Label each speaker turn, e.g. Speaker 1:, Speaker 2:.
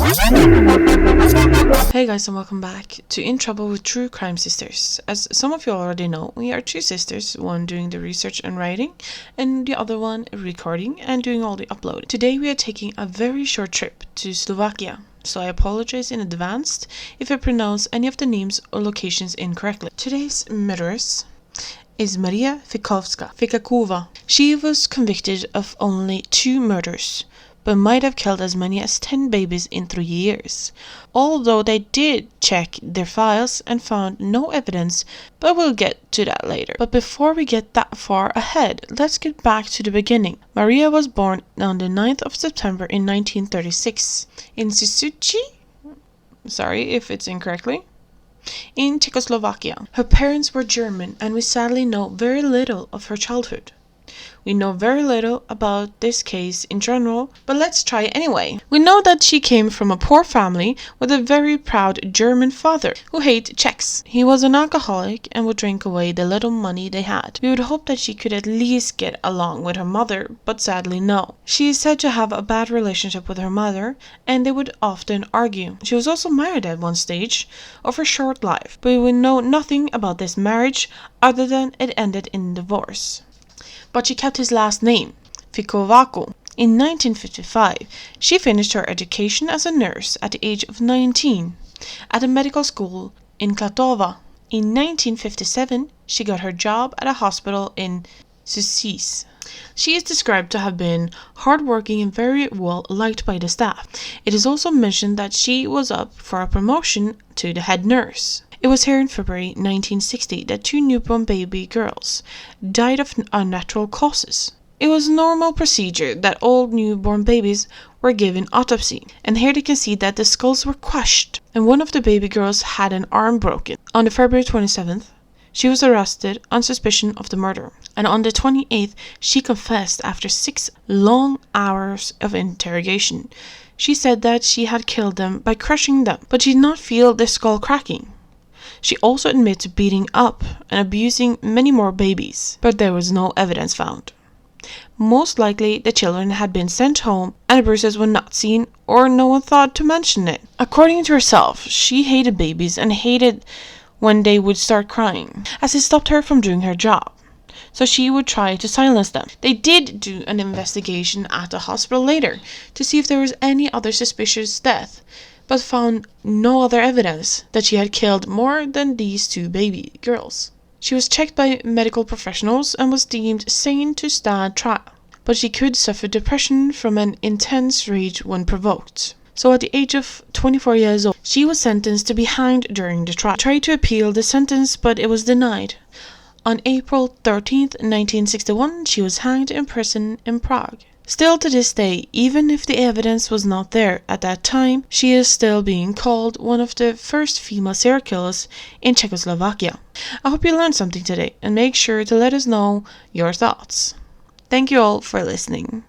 Speaker 1: Hey guys, and welcome back to In Trouble with True Crime Sisters. As some of you already know, we are two sisters, one doing the research and writing, and the other one recording and doing all the uploading. Today we are taking a very short trip to Slovakia, so I apologize in advance if I pronounce any of the names or locations incorrectly. Today's murderess is Maria Fikakova. She was convicted of only 2 murders, but might have killed as many as 10 babies in 3 years. Although they did check their files and found no evidence, but we'll get to that later. But before we get that far ahead, let's get back to the beginning. Maria was born on the 9th of September in 1936 in Suzuki, sorry if it's incorrectly, in Czechoslovakia. Her parents were German, and we sadly know very little of her childhood. We know very little about this case in general, but let's try anyway. We know that she came from a poor family with a very proud German father who hated Czechs. He was an alcoholic and would drink away the little money they had. We would hope that she could at least get along with her mother, but sadly no. She is said to have a bad relationship with her mother, and they would often argue. She was also married at one stage of her short life, but we know nothing about this marriage other than it ended in divorce. But she kept his last name, Fikakova. In 1955, she finished her education as a nurse at the age of 19 at a medical school in Klatova. In 1957, she got her job at a hospital in Suzuki. She is described to have been hardworking and very well liked by the staff. It is also mentioned that she was up for a promotion to the head nurse. It was here in February 1960 that 2 newborn baby girls died of unnatural causes. It was a normal procedure that all newborn babies were given autopsy, and here they can see that the skulls were crushed, and one of the baby girls had an arm broken. On the February 27th, she was arrested on suspicion of the murder, and on the 28th, she confessed after 6 long hours of interrogation. She said that she had killed them by crushing them, but she did not feel the skull cracking. She also admitted to beating up and abusing many more babies, but there was no evidence found. Most likely, the children had been sent home and the bruises were not seen, or no one thought to mention it. According to herself, she hated babies and hated when they would start crying, as it stopped her from doing her job. So she would try to silence them. They did do an investigation at the hospital later to see if there was any other suspicious death, but found no other evidence that she had killed more than these 2 baby girls. She was checked by medical professionals and was deemed sane to stand trial, but she could suffer depression from an intense rage when provoked. So at the age of 24 years old, she was sentenced to be hanged during the trial. She tried to appeal the sentence, but it was denied. On April 13th, 1961, she was hanged in prison in Prague. Still to this day, even if the evidence was not there at that time, she is still being called one of the first female serial killers in Czechoslovakia. I hope you learned something today, and make sure to let us know your thoughts. Thank you all for listening.